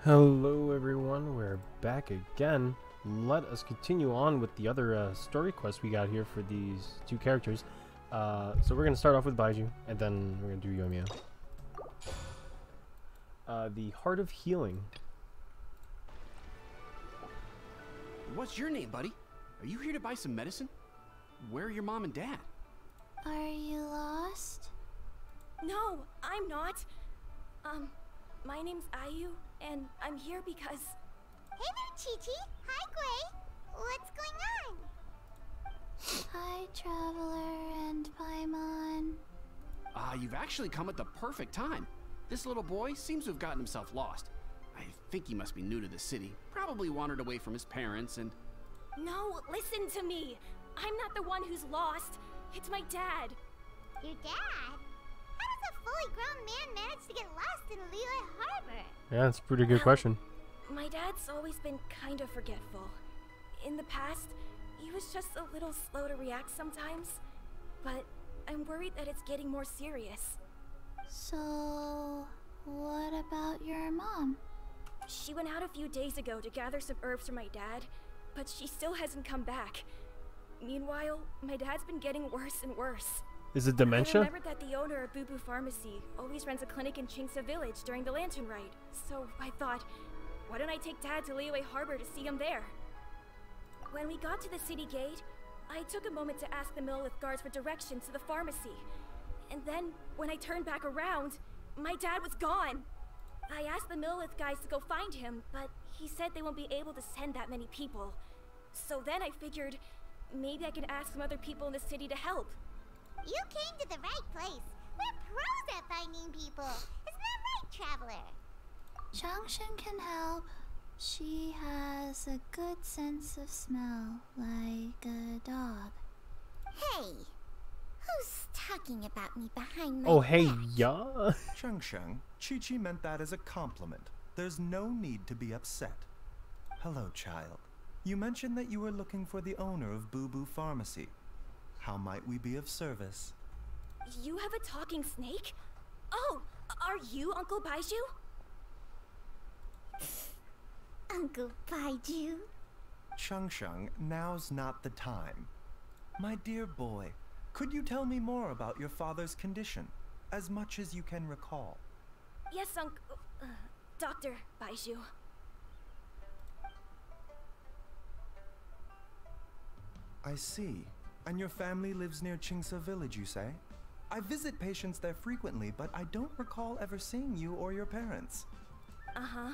Hello everyone, we're back again. Let us continue on with the other story quest we got here for these two characters. So we're going to start off with Baizhu, and then we're going to do Yoimiya. The Heart of Healing. What's your name, buddy? Are you here to buy some medicine? Where are your mom and dad? Are you lost? No, I'm not. My name's Ayu, and I'm here because... Hey there, Chi-Chi. Hi, Gui. What's going on? Hi, Traveler and Paimon. You've actually come at the perfect time. This little boy seems to have gotten himself lost. I think he must be new to the city. Probably wandered away from his parents and... No, listen to me. I'm not the one who's lost. It's my dad. Your dad? How does a fully grown man manage to get lost in Liyue Harbor? Yeah, that's a pretty good question. My dad's always been kind of forgetful. In the past, he was just a little slow to react sometimes. But I'm worried that it's getting more serious. So, what about your mom? She went out a few days ago to gather some herbs for my dad, but she still hasn't come back. Meanwhile, my dad's been getting worse and worse. Is it dementia? I remembered that the owner of Boo Pharmacy always runs a clinic in Chingsa Village during the Lantern Ride, so I thought, why don't I take Dad to Liyue Harbor to see him there? When we got to the city gate, I took a moment to ask the Millith guards for directions to the pharmacy. And then, when I turned back around, my dad was gone. I asked the Millith guys to go find him, but he said they won't be able to send that many people. So then I figured, maybe I can ask some other people in the city to help. You came to the right place. We're pros at finding people. Isn't that right, Traveler? Changshen can help. She has a good sense of smell, like a dog. Hey, who's talking about me behind my Oh, hey, back? yeah. Changshen, Chi-Chi meant that as a compliment. There's no need to be upset. Hello, child. You mentioned that you were looking for the owner of Boo Boo Pharmacy. How might we be of service? You have a talking snake? Oh, are you Uncle Baizhu? Uncle Baizhu? Changshen, now's not the time. My dear boy, could you tell me more about your father's condition, as much as you can recall? Yes, Dr. Baizhu. I see. And your family lives near Chingsa Village, you say? I visit patients there frequently, but I don't recall ever seeing you or your parents. Uh-huh.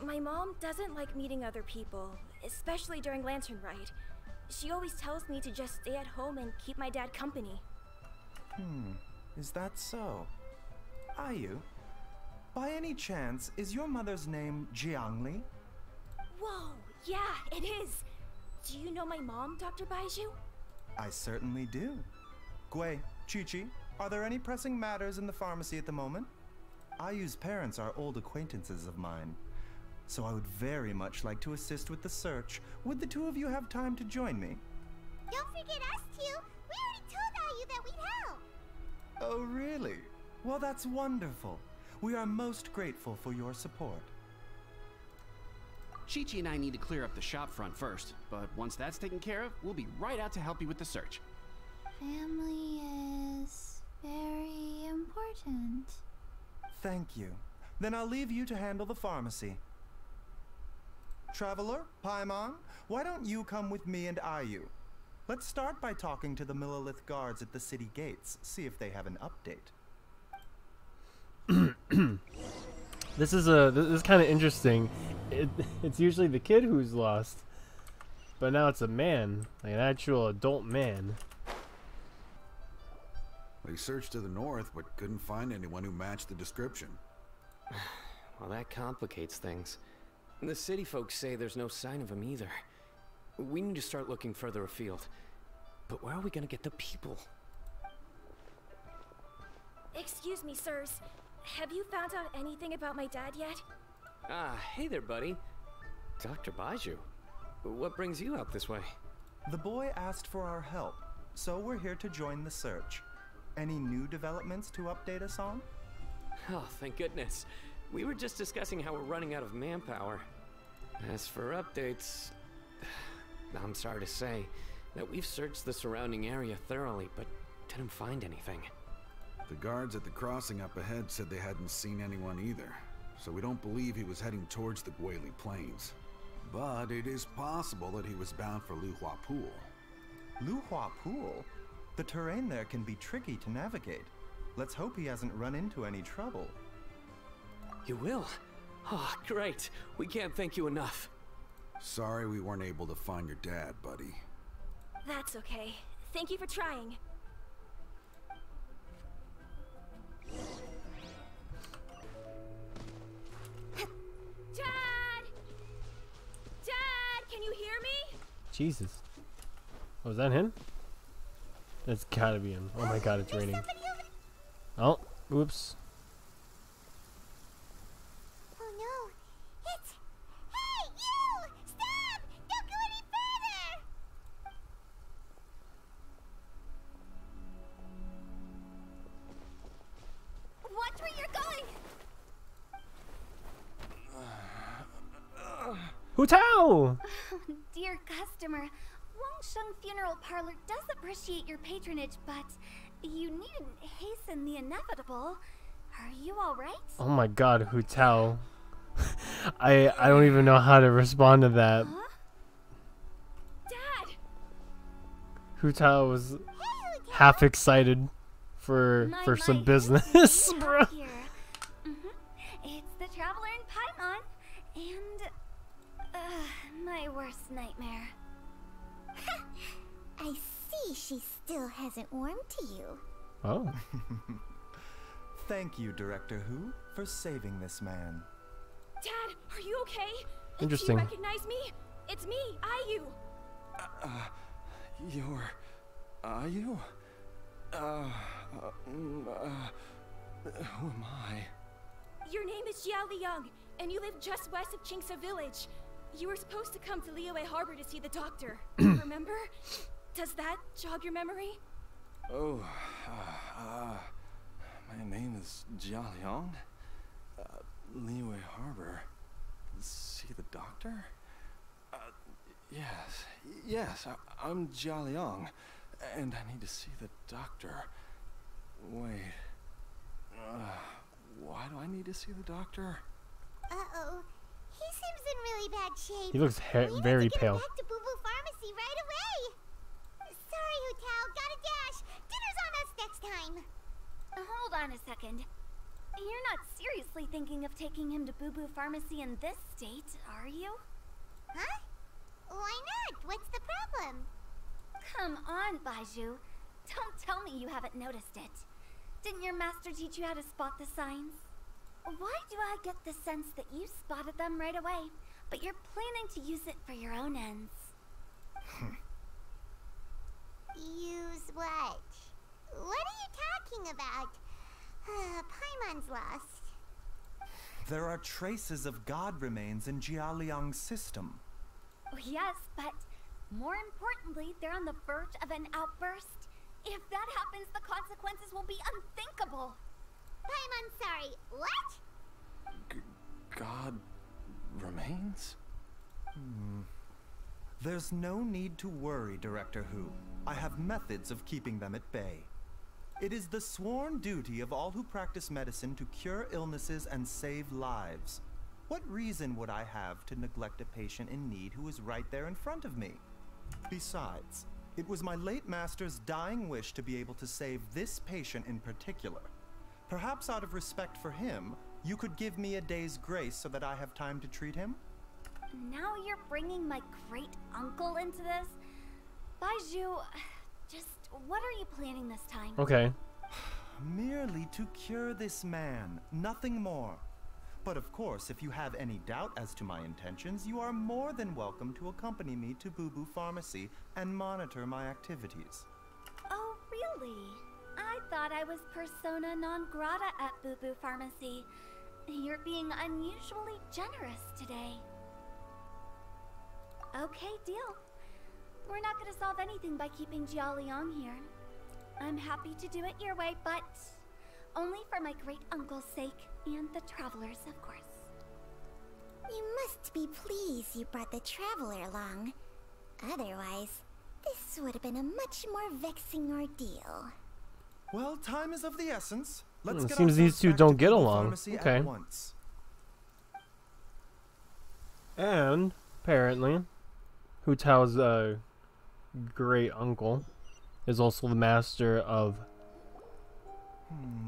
My mom doesn't like meeting other people, especially during Lantern Ride. She always tells me to just stay at home and keep my dad company. Is that so? Ayu, by any chance, is your mother's name Jiangli? Whoa, yeah, it is. Do you know my mom, Dr. Baizhu? I certainly do. Gui, Chi-Chi, are there any pressing matters in the pharmacy at the moment? Ayu's parents are old acquaintances of mine, so I would very much like to assist with the search. Would the two of you have time to join me? Don't forget us two. We already told Ayu that we'd help. Oh, really? Well, that's wonderful. We are most grateful for your support. Chi-Chi and I need to clear up the shop front first, but once that's taken care of, we'll be right out to help you with the search. Family is very important. Thank you. Then I'll leave you to handle the pharmacy. Traveler, Paimon, why don't you come with me and Ayu? Let's start by talking to the Millith guards at the city gates, see if they have an update. This is kind of interesting. It's usually the kid who's lost, but now it's a man, like an actual adult man. They searched to the north, but couldn't find anyone who matched the description. Well, that complicates things. The city folks say there's no sign of him either. We need to start looking further afield. But where are we gonna get the people? Excuse me, sirs. Have you found out anything about my dad yet? Hey there, buddy. Dr. Baizhu. What brings you out this way? The boy asked for our help, so we're here to join the search. Any new developments to update us on? Oh, thank goodness. We were just discussing how we're running out of manpower. As for updates, I'm sorry to say that we've searched the surrounding area thoroughly, but didn't find anything. The guards at the crossing up ahead said they hadn't seen anyone either, so we don't believe he was heading towards the Guili Plains. But it is possible that he was bound for Luhua Pool. Luhua Pool? The terrain there can be tricky to navigate. Let's hope he hasn't run into any trouble. You will? Oh, great. We can't thank you enough. Sorry we weren't able to find your dad, buddy. That's okay. Thank you for trying. Dad! Dad, can you hear me? Jesus. Oh, is that him? It's gotta be him. Oh my god, it's raining. Oh, oops. Oh no. It's... Hey, you! Stop! Don't go any further! Watch where you're going! Hu Tao! Dear customer, Wangsheng Funeral Parlor does appreciate your patronage, but you needn't hasten the inevitable. Are you alright? Oh my god, Hu Tao. I don't even know how to respond to that. Huh? Dad! Hu Tao was Hey, Hu Tao. half excited for some business, bro. Here. It's the Traveler in Paimon, and my worst nightmare. I see she still hasn't warmed to you. Oh. Thank you, Director Hu, for saving this man. Dad, are you okay? Interesting. Do you recognize me? It's me, Ayu. Ayu? Who am I? Your name is Jiao Liang, and you live just west of Qingce Village. You were supposed to come to Liyue Harbor to see the doctor. Remember? Does that jog your memory? Oh, my name is Jia Liang. Liyue Harbor. See the doctor? Yes, I'm Jia Liang, and I need to see the doctor. Wait, why do I need to see the doctor? Uh-oh. He seems in really bad shape. He looks We very need to get him pale. back to Boo Boo Pharmacy right away. Sorry, Hu Tao. Gotta dash. Dinner's on us next time. Hold on a second. You're not seriously thinking of taking him to Boo Boo Pharmacy in this state, are you? Huh? Why not? What's the problem? Come on, Baizhu. Don't tell me you haven't noticed it. Didn't your master teach you how to spot the signs? Why do I get the sense that you spotted them right away, but you're planning to use it for your own ends? Use what? What are you talking about? Paimon's lost. There are traces of god remains in Jia Liang's system. Oh, yes, but more importantly, they're on the verge of an outburst. If that happens, the consequences will be unthinkable. Paimon, sorry, what? God remains? There's no need to worry, Director Hu. I have methods of keeping them at bay. It is the sworn duty of all who practice medicine to cure illnesses and save lives. What reason would I have to neglect a patient in need who is right there in front of me? Besides, it was my late master's dying wish to be able to save this patient in particular. Perhaps out of respect for him, you could give me a day's grace so that I have time to treat him? Now you're bringing my great-uncle into this? Baizhu, just what are you planning this time? Okay. Merely to cure this man, nothing more. But of course, if you have any doubt as to my intentions, you are more than welcome to accompany me to Boo Boo Pharmacy and monitor my activities. Oh, really? I thought I was persona non grata at Boo Boo Pharmacy. You're being unusually generous today. Okay, deal. We're not gonna solve anything by keeping Jia Liang here. I'm happy to do it your way, but only for my great-uncle's sake and the travelers, of course. You must be pleased you brought the traveler along. Otherwise, this would have been a much more vexing ordeal. Well, time is of the essence. Let's It get seems these ourselves two back don't to get Google along. Pharmacy Okay. at once. And apparently, Hu Tao's great uncle is also the master of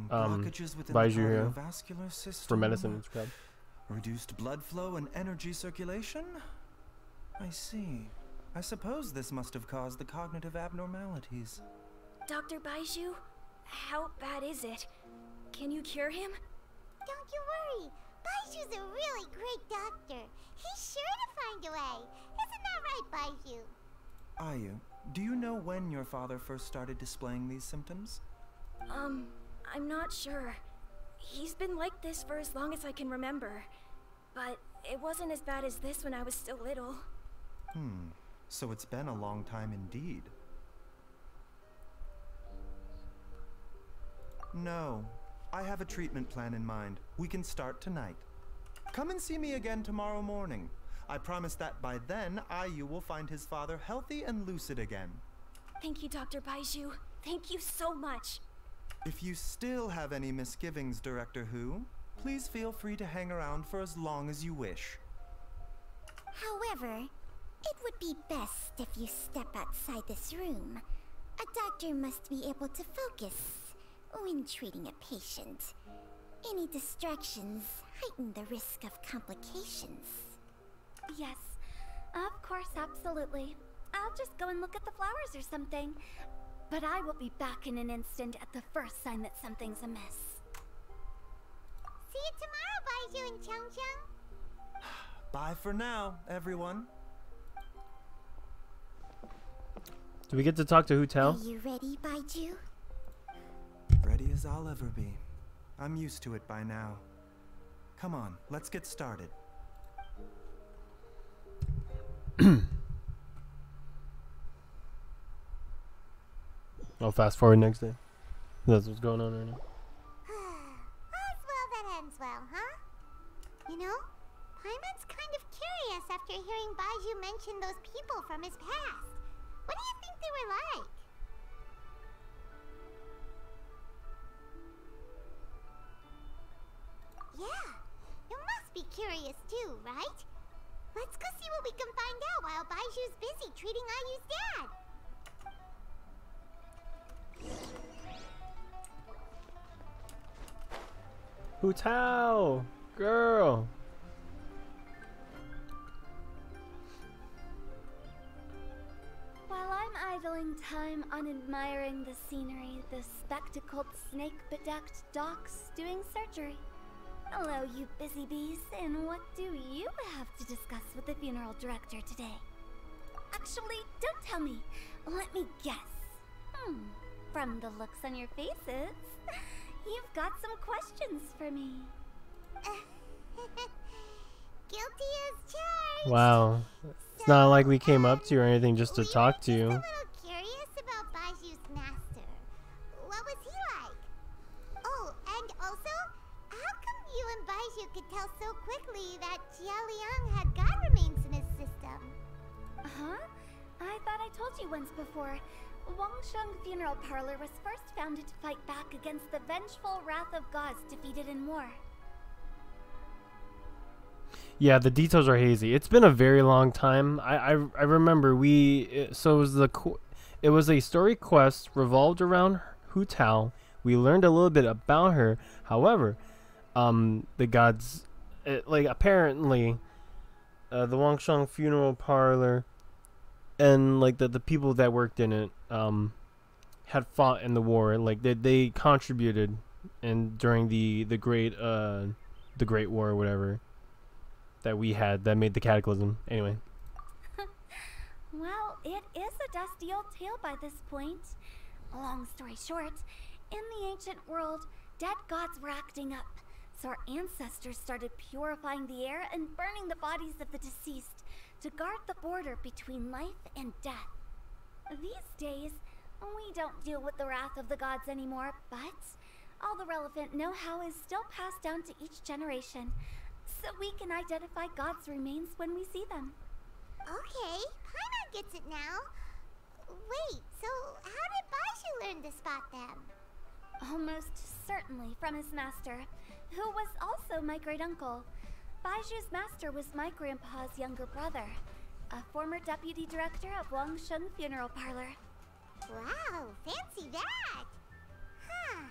Blockages within Baizhu the here cardiovascular system. for medicine and scrub. Reduced blood flow and energy circulation? I see. I suppose this must have caused the cognitive abnormalities. Dr. Baizhu, how bad is it? Can you cure him? Don't you worry. Baizhu's a really great doctor. He's sure to find a way. Isn't that right, Baizhu? Ayu, do you know when your father first started displaying these symptoms? I'm not sure. He's been like this for as long as I can remember. But it wasn't as bad as this when I was still little. So it's been a long time indeed. No, I have a treatment plan in mind. We can start tonight. Come and see me again tomorrow morning. I promise that by then, Ayu will find his father healthy and lucid again. Thank you, Dr. Baizhu. Thank you so much. If you still have any misgivings, Director Hu, please feel free to hang around for as long as you wish. However, it would be best if you step outside this room. A doctor must be able to focus when treating a patient. Any distractions heighten the risk of complications. Yes, of course, absolutely. I'll just go and look at the flowers or something. But I will be back in an instant at the first sign that something's amiss. See you tomorrow, Baizhu and Changcheng. Bye for now, everyone. Do we get to talk to Hu Tao? Are you ready, Baizhu? Ready as I'll ever be. I'm used to it by now. Come on, let's get started. I'll fast forward next day. That's what's going on right now. All's well that ends well, huh? You know, Paimon's kind of curious after hearing Baizhu mention those people from his past. What do you think they were like? Yeah, you must be curious too, right? Let's go see what we can find out while Baizhu's busy treating Ayu's dad. Hu Tao! Girl! While I'm idling time on admiring the scenery, the spectacled snake-bedecked docs doing surgery. Hello, you busy bees, and what do you have to discuss with the funeral director today? Actually, don't tell me. Let me guess. From the looks on your faces, you've got some questions for me. Guilty as charged. Wow. It's not like we came up to you or anything just to talk to We you. were just a little curious about Baizhu's master. What was he like? Oh, and also, how come you and Baizhu could tell so quickly that Jia Liang had god remains in his system? Huh? I thought I told you once before. Wangsheng Funeral Parlor was first founded to fight back against the vengeful wrath of gods defeated in war. Yeah, the details are hazy. It's been a very long time. I remember so it was a story quest revolved around Hu Tao. We learned a little bit about her. However, the gods, apparently, the Wangsheng Funeral Parlor and the people that worked in it had fought in the war. Like they contributed during the great war or whatever that we had that made the cataclysm. Anyway. Well, it is a dusty old tale by this point. Long story short, in the ancient world, dead gods were acting up, so our ancestors started purifying the air and burning the bodies of the deceased to guard the border between life and death. These days, we don't deal with the wrath of the gods anymore, but All the relevant know-how is still passed down to each generation, so we can identify God's remains when we see them. Okay, Paimon gets it now. Wait, so how did Baizhu learn to spot them? Almost certainly from his master, who was also my great-uncle. Baizhu's master was my grandpa's younger brother, a former deputy director of Wangsheng Funeral Parlor. Wow, fancy that! Huh.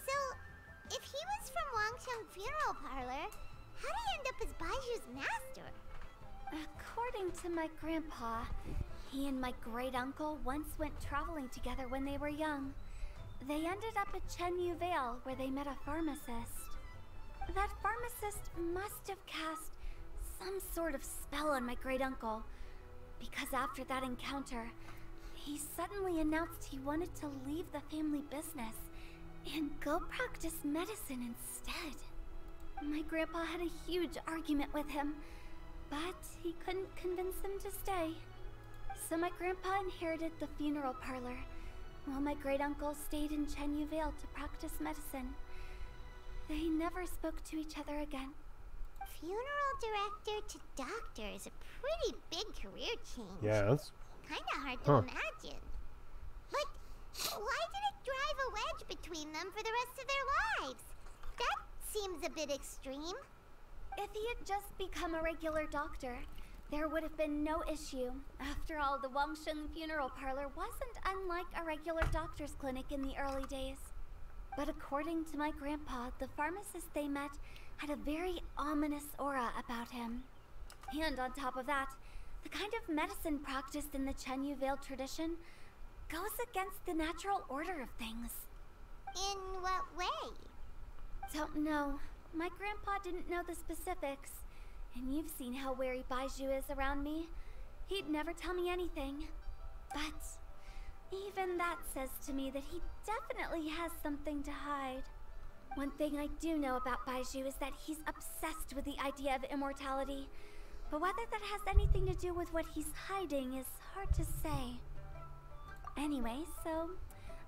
So, if he was from Wangsheng Funeral Parlor, how did he end up as Baizhu's master? According to my grandpa, he and my great-uncle once went traveling together when they were young. They ended up at Chenyu Vale, where they met a pharmacist. That pharmacist must have cast some sort of spell on my great-uncle, because after that encounter, he suddenly announced he wanted to leave the family business and go practice medicine instead. My grandpa had a huge argument with him, but he couldn't convince him to stay. So my grandpa inherited the funeral parlor, while my great-uncle stayed in Chenyu Vale to practice medicine. They never spoke to each other again. Funeral director to doctor is a pretty big career change. Yeah, that's... Kinda hard to imagine. But why did it drive a wedge between them for the rest of their lives? That seems a bit extreme. If he had just become a regular doctor, there would have been no issue. After all, the Wangsheng Funeral Parlor wasn't unlike a regular doctor's clinic in the early days. But according to my grandpa, the pharmacist they met had a very ominous aura about him. And on top of that, the kind of medicine practiced in the Chenyu Vale tradition goes against the natural order of things. In what way? Don't know. My grandpa didn't know the specifics. And you've seen how wary Baizhu is around me. He'd never tell me anything. But even that says to me that he definitely has something to hide. One thing I do know about Baizhu is that he's obsessed with the idea of immortality. But whether that has anything to do with what he's hiding is hard to say. Anyway, so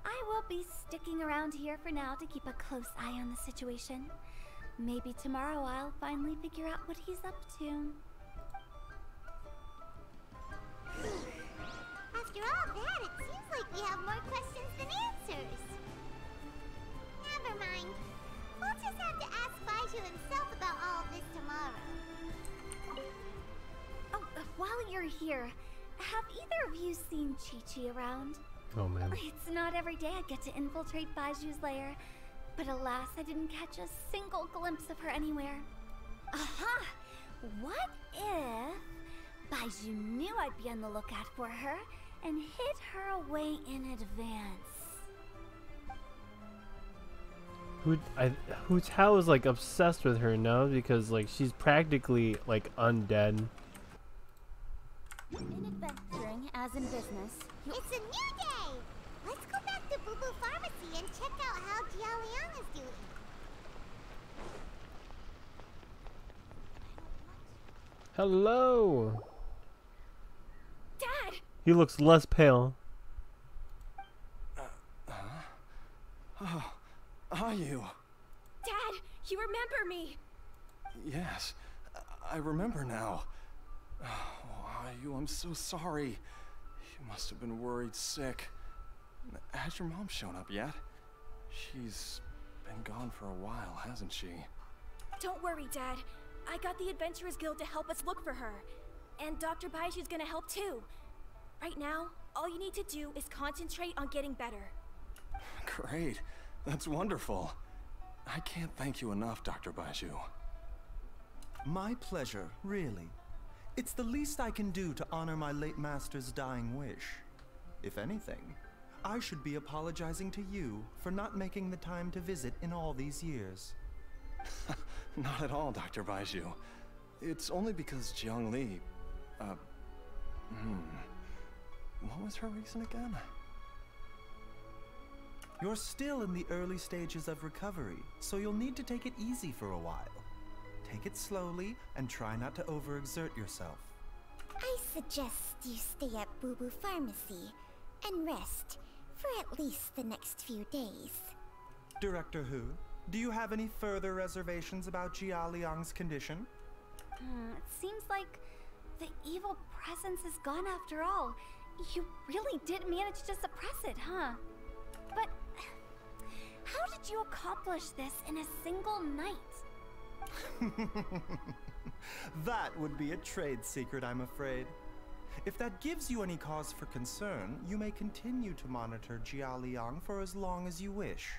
I will be sticking around here for now to keep a close eye on the situation. Maybe tomorrow I'll finally figure out what he's up to. After all that, it seems like we have more questions than answers. Never mind. We'll just have to ask Baizhu himself about all of this tomorrow. Oh, while you're here, have either of you seen Chi-Chi around? Oh man. It's not every day I get to infiltrate Baizhu's lair, but alas, I didn't catch a single glimpse of her anywhere. Aha! What if Baizhu knew I'd be on the lookout for her and hid her away in advance? Hu Tao is like obsessed with her, no? Because like she's practically like undead. In adventuring as in business, It's a new day! Let's go back to Boo Boo Pharmacy and check out how Jia Liang is doing. Hello! Dad! He looks less pale. Oh, are you? Dad, you remember me! Yes, I remember now. Oh, are you? I'm so sorry. You must have been worried sick. Has your mom shown up yet? She's been gone for a while, hasn't she? Don't worry, Dad. I got the Adventurers Guild to help us look for her. And Dr. Baizhu's gonna help too. Right now, all you need to do is concentrate on getting better. Great. That's wonderful. I can't thank you enough, Dr. Baizhu. My pleasure, really. It's the least I can do to honor my late master's dying wish. If anything, I should be apologizing to you for not making the time to visit in all these years. Not at all, Dr. Baizhu. It's only because Jiang Li... What was her reason again? You're still in the early stages of recovery, so you'll need to take it easy for a while. Take it slowly and try not to overexert yourself. I suggest you stay at Boo Boo Pharmacy and rest for at least the next few days. Director Hu, do you have any further reservations about Jia Liang's condition? It seems like the evil presence is gone after all. You really did manage to suppress it, huh? But how did you accomplish this in a single night? That would be a trade secret, I'm afraid. If that gives you any cause for concern, you may continue to monitor Jia Liang for as long as you wish.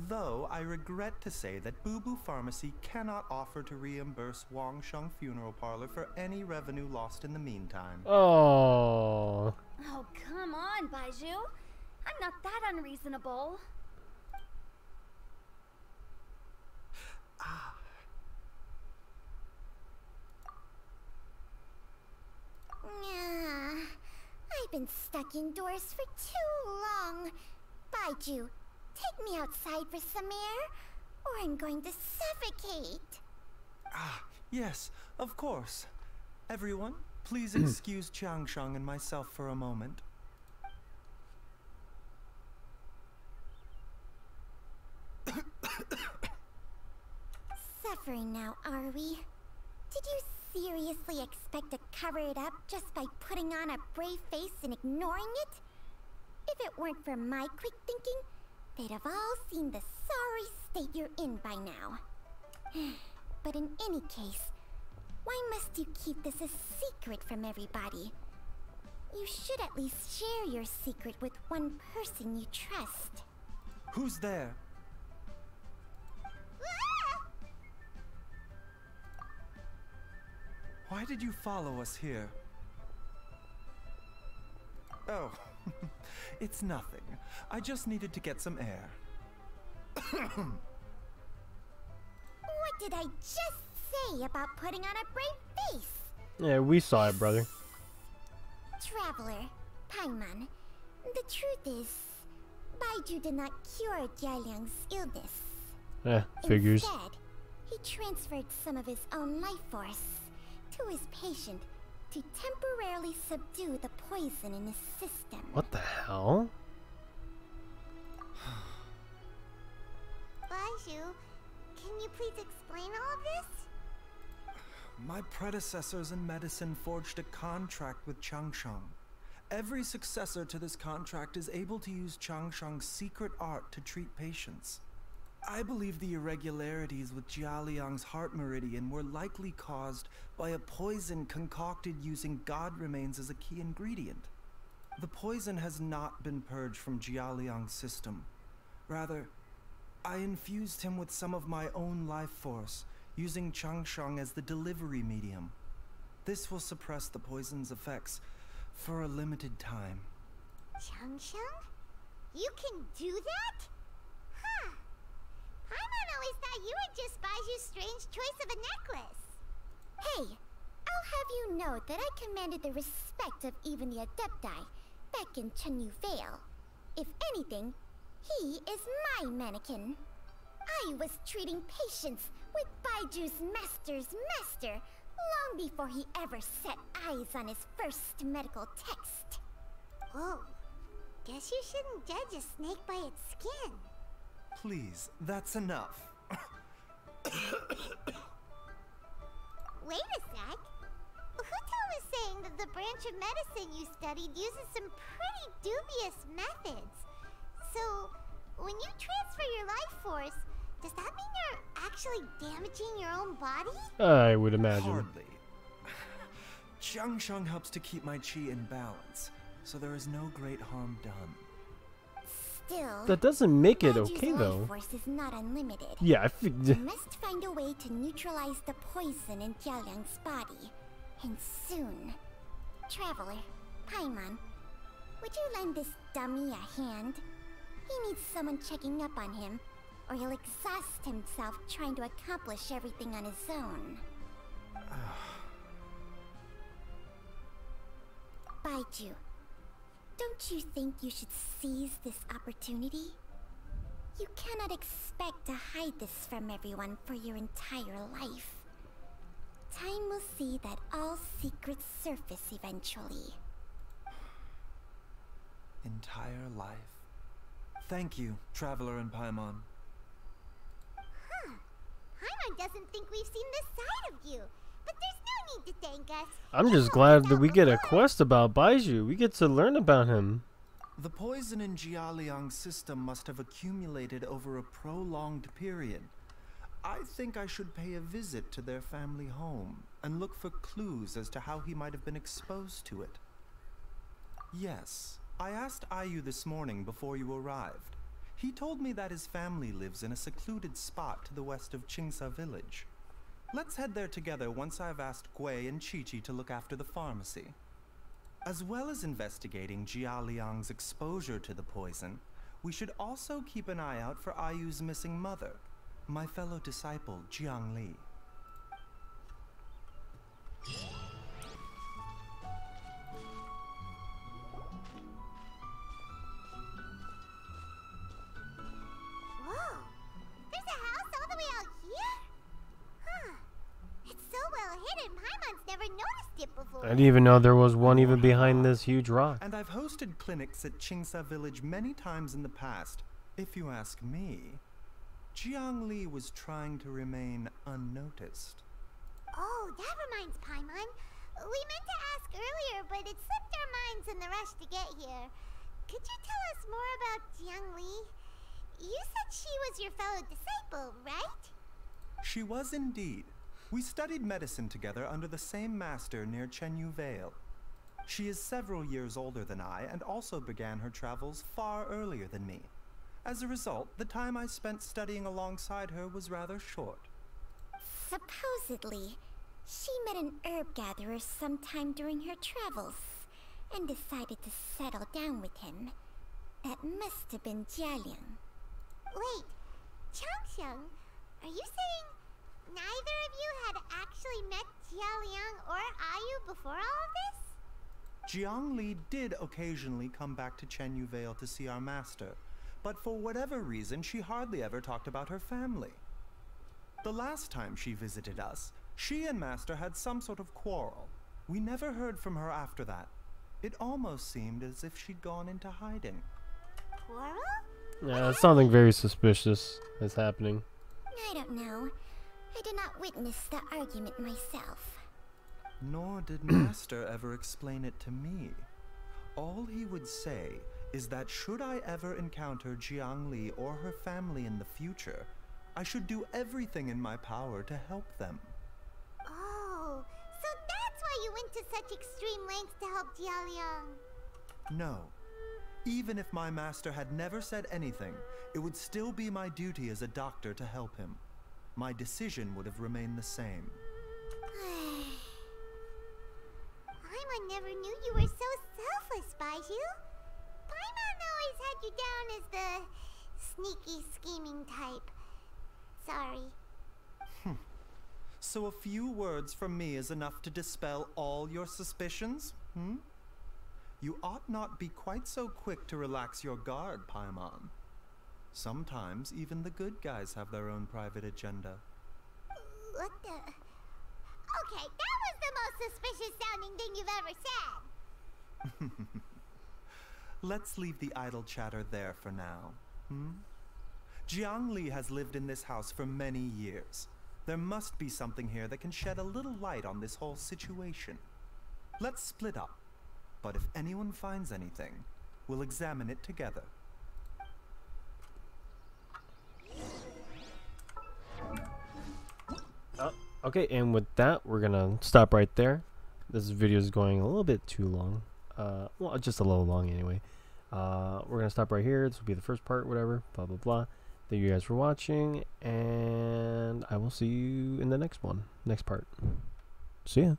Though I regret to say that Boo Boo Pharmacy cannot offer to reimburse Wang Sheng Funeral Parlor for any revenue lost in the meantime. Oh. Oh, come on, Baizhu. I'm not that unreasonable. I've been stuck indoors for too long. Baizhu, take me outside for some air, or I'm going to suffocate. Yes, of course. Everyone, please excuse Changsheng and myself for a moment. Suffering now, are we? Did you seriously expect to cover it up just by putting on a brave face and ignoring it? If it weren't for my quick thinking, they'd have all seen the sorry state you're in by now. But in any case, why must you keep this a secret from everybody? You should at least share your secret with one person you trust. Who's there? Why did you follow us here? Oh, it's nothing. I just needed to get some air. What did I just say about putting on a brave face? Yeah, we saw it, brother. Traveler, Paimon, the truth is, Baizhu did not cure Jialiang's illness. Figures. Instead, he transferred some of his own life force to his patient to temporarily subdue the poison in his system. What the hell? Baizhu, can you please explain all of this? My predecessors in medicine forged a contract with Changsheng. Every successor to this contract is able to use Changsheng's secret art to treat patients. I believe the irregularities with Jia Liang's heart meridian were likely caused by a poison concocted using god remains as a key ingredient. The poison has not been purged from Jia Liang's system. Rather, I infused him with some of my own life force, using Changsheng as the delivery medium. This will suppress the poison's effects for a limited time. Changsheng? You can do that? Huh. Paimon always thought you were just Baizhu's strange choice of a necklace. Hey, I'll have you know that I commanded the respect of even the Adepti back in Chenyu Vale. If anything, he is my mannequin. I was treating patients with Baiju's master's master long before he ever set eyes on his first medical text. Whoa, guess you shouldn't judge a snake by its skin. Please, that's enough. Wait a sec. Huto was saying that the branch of medicine you studied uses some pretty dubious methods. So, when you transfer your life force, does that mean you're actually damaging your own body? I would imagine. Hardly. Changsheng helps to keep my chi in balance, so there is no great harm done. Still, That doesn't make it Baiju's okay, life though. force is not unlimited. Yeah, I You figured. must find a way to neutralize the poison in Jialiang's body. And soon. Traveler, Paimon, would you lend this dummy a hand? He needs someone checking up on him, or he'll exhaust himself trying to accomplish everything on his own. Baizhu, don't you think you should seize this opportunity? You cannot expect to hide this from everyone for your entire life. Time will see that all secrets surface eventually. Entire life? Thank you, Traveler and Paimon. Huh. Paimon doesn't think we've seen this side of you. But there's no need to thank us. I'm just glad that we get a quest about Baizhu. We get to learn about him. The poison in Jialiang's system must have accumulated over a prolonged period. I think I should pay a visit to their family home and look for clues as to how he might have been exposed to it. Yes, I asked Ayu this morning before you arrived. He told me that his family lives in a secluded spot to the west of Qingsa village. Let's head there together once I've asked Gui and Chi-Chi to look after the pharmacy. As well as investigating Jialiang's exposure to the poison, we should also keep an eye out for Ayu's missing mother, my fellow disciple, Jiangli. Whoa! There's a house all the way out here? Huh. It's so well hidden, Paimon's never noticed it before. I didn't even know there was one even behind this huge rock. And I've hosted clinics at Qingsa village many times in the past. If you ask me, Jiangli was trying to remain unnoticed. Oh, that reminds Paimon. We meant to ask earlier, but it slipped our minds in the rush to get here. Could you tell us more about Jiangli? You said she was your fellow disciple, right? She was indeed. We studied medicine together under the same master near Chenyu Vale. She is several years older than I and also began her travels far earlier than me. As a result, the time I spent studying alongside her was rather short. Supposedly, she met an herb gatherer sometime during her travels and decided to settle down with him. That must have been Jialiang. Wait, Changxiang, are you saying neither of you had actually met Jialiang or Ayu before all of this? Jiangli did occasionally come back to Chenyu Vale to see our master, but for whatever reason, she hardly ever talked about her family. The last time she visited us, she and Master had some sort of quarrel. We never heard from her after that. It almost seemed as if she'd gone into hiding. Quarrel? Yeah, something very suspicious is happening. I don't know. I did not witness the argument myself. Nor did Master ever explain it to me. All he would say is that should I ever encounter Jiangli or her family in the future, I should do everything in my power to help them. Oh, so that's why you went to such extreme lengths to help Jialiang. No. Even if my master had never said anything, it would still be my duty as a doctor to help him. My decision would have remained the same. Paimon never knew you were so selfless, Baizhu. Paimon always had you down as the sneaky, scheming type. Sorry. So a few words from me is enough to dispel all your suspicions? You ought not be quite so quick to relax your guard, Paimon. Sometimes even the good guys have their own private agenda. What the? Okay, that was the most suspicious sounding thing you've ever said. Let's leave the idle chatter there for now. Jiangli has lived in this house for many years. There must be something here that can shed a little light on this whole situation. Let's split up. But if anyone finds anything, we'll examine it together. Okay, and with that, we're gonna stop right there. This video is going a little bit too long. Well, just a little long anyway. We're gonna stop right here. This will be the first part, whatever, blah blah blah. Thank you guys for watching, and I will see you in the next one, next part. See ya.